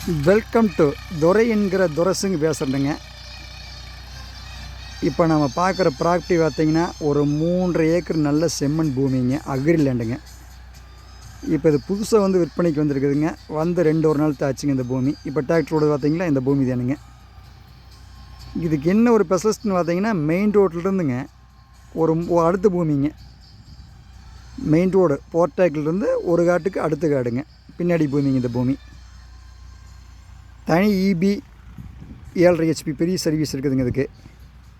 Welcome to துரை என்கிற துரசுங்க பேசுகிறேங்க. இப்போ நம்ம பார்க்குற ப்ராப்பர்ட்டி பார்த்திங்கன்னா ஒரு 3.5 ஏக்கர் நல்ல செம்மண் பூமிங்க, அக்ரிலேண்டுங்க. இப்போ இது புதுசாக விற்பனைக்கு வந்திருக்குதுங்க. வந்து 2 நாள் தாச்சுங்க இந்த பூமி. இப்போ டிராக்டரோட பார்த்திங்கன்னா இந்த பூமி தானுங்க. இதுக்கு என்ன ஒரு ஸ்பெஷலிஸ்ட்னு பார்த்திங்கன்னா மெயின் ரோட்லேருந்துங்க ஒரு அடுத்த பூமிங்க. மெயின் ரோடு போர்டாக்லேருந்து ஒரு காட்டுக்கு அடுத்த காடுங்க, பின்னாடி பூமிங்க இந்த பூமி. தனி இபி 7.5 HP பெரிய சர்வீஸ் இருக்குதுங்க இதுக்கு.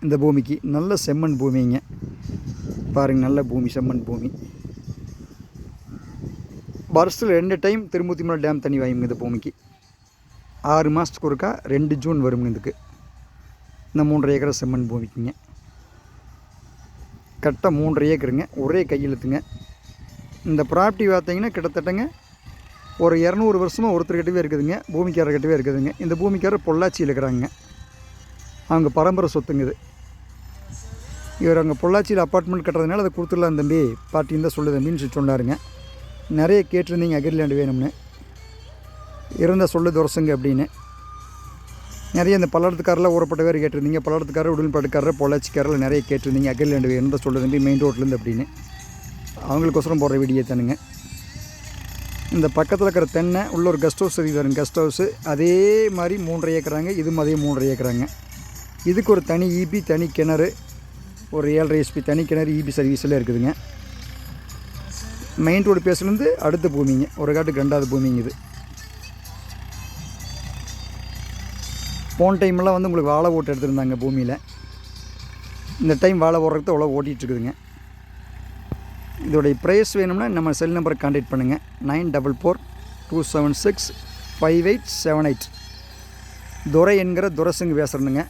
இந்த பூமிக்கு நல்ல செம்மண் பூமிங்க பாருங்கள், நல்ல பூமி, செம்மண் பூமி. வருஷத்தில் 2 டைம் திருமூர்த்திமலை டேம் தண்ணி வாயுங்க இந்த பூமிக்கு. 6 மாதத்துக்கு ஒருக்கா 2 ஜூன் வருங்க இதுக்கு. இந்த 3.5 ஏக்கர் செம்மண் பூமிக்குங்க. கரெக்டாக 3.5 ஏக்கருங்க, ஒரே கையெழுத்துங்க. இந்த ப்ராப்பர்ட்டி பார்த்திங்கன்னா கிட்டத்தட்டங்க ஒரு 200 வருஷமாக ஒருத்தர்கிட்டவே இருக்குதுங்க, பூமிக்காரர்கிட்டவே இருக்குதுங்க. இந்த பூமிக்காரர் பொள்ளாச்சியில் இருக்கிறாங்க, அவங்க பரம்பரை சொத்துங்க இது. இவர் அங்கே பொள்ளாச்சியில் அப்பார்ட்மெண்ட் கட்டுறதுனால அதை கொடுத்துடலாம் தம்பி, பார்ட்டின்னு தான் சொல்லு தம்பின்னு சொன்னாருங்க. நிறைய கேட்டிருந்தீங்க அக்ரிலேண்டு வேணும்னு, இருந்தால் சொல்லு துரசுங்க அப்படின்னு. நிறைய இந்த பல்லடத்துக்காரில் ஊறப்பட்ட பேர் கேட்டிருந்தீங்க, பல்லடத்துக்காரர், உடல்பாட்டுக்காரர், பொள்ளாச்சிக்காரில் நிறைய கேட்டிருந்தீங்க அக்ரிலேண்டு வேணும் தான் சொல்லு தம்பி மெயின் ரோட்லேருந்து அப்படின்னு. அவங்களுக்கோசரம் போடுற வீடியோ தானுங்க. இந்த பக்கத்தில் இருக்கிற தென்னை உள்ள ஒரு கெஸ்ட் ஹவுஸ் இருக்குதுங்க, கெஸ்ட் ஹவுஸு அதே மாதிரி 3.5 ஏக்கராங்க. இதுவும் அதே 3.5 ஏக்கராங்க. இதுக்கு ஒரு தனி இபி, தனி கிணறு, ஒரு 7.5 HP தனி கிணறு இபி சர்வீஸில் இருக்குதுங்க. மெயின் ரோடு பேசுலேருந்து அடுத்த பூமிங்க, ஒரு காட்டுக்கு 2வது பூமிங்க இது. போன டைமெல்லாம் உங்களுக்கு வாழை ஓட்டு எடுத்துருந்தாங்க பூமியில். இந்த டைம் வாழை ஓடுறதுக்கு அவ்வளோ ஓட்டிகிட்ருக்குதுங்க. இதோடைய ப்ரைஸ் வேணும்னா நம்ம செல் நம்பரை கான்டாக்ட் பண்ணுங்கள். 9442765878. துரை என்கிற துரசுங்க பேசுகிறேனுங்க.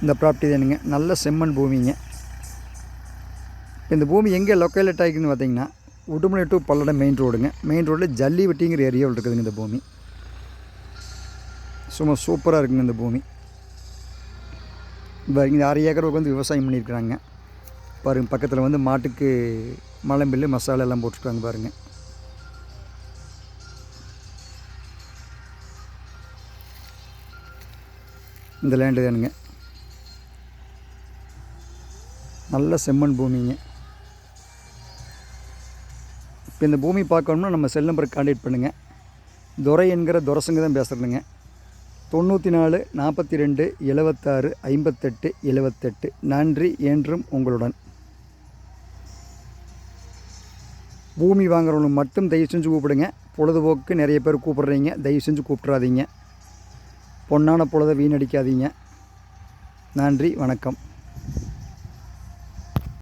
இந்த ப்ராப்பர்ட்டி தானுங்க, நல்ல செம்மண் பூமிங்க. இந்த பூமி எங்கே லொக்கேட் ஆகிக்குன்னு பார்த்தீங்கன்னா உடுமலை டு பல்லடம் மெயின் ரோடுங்க. மெயின் ரோடில் ஜல்லிவட்டிங்கிற ஏரியாவில் இருக்குதுங்க இந்த பூமி. சும்மா சூப்பராக இருக்குங்க இந்த பூமி. இப்போ இங்கே 6 ஏக்கர் விவசாயம் பண்ணியிருக்கிறாங்க பாருங்கள். பக்கத்தில் மாட்டுக்கு மலம்பில்லு மசாலா எல்லாம் போட்டுருக்காங்க பாருங்கள். இந்த லேண்டு தானுங்க, நல்ல செம்மண் பூமிங்க. இப்போ இந்த பூமி பார்க்கணும்னா நம்ம செல் நம்பருக்கு கான்டாக்ட் பண்ணுங்கள். துரை என்கிற துரசுங்க தான் பேசுகிறேனுங்க. 94 42 76 58 78. நன்றி, என்றும் உங்களுடன். பூமி வாங்குறவங்க மட்டும் தயவு செஞ்சு கூப்பிடுங்க. பொழுதுபோக்கு நிறைய பேர் கூப்பிட்றீங்க, தயவு செஞ்சு கூப்பிட்றாதீங்க. பொன்னான பொழுதை வீணடிக்காதீங்க. நன்றி, வணக்கம்.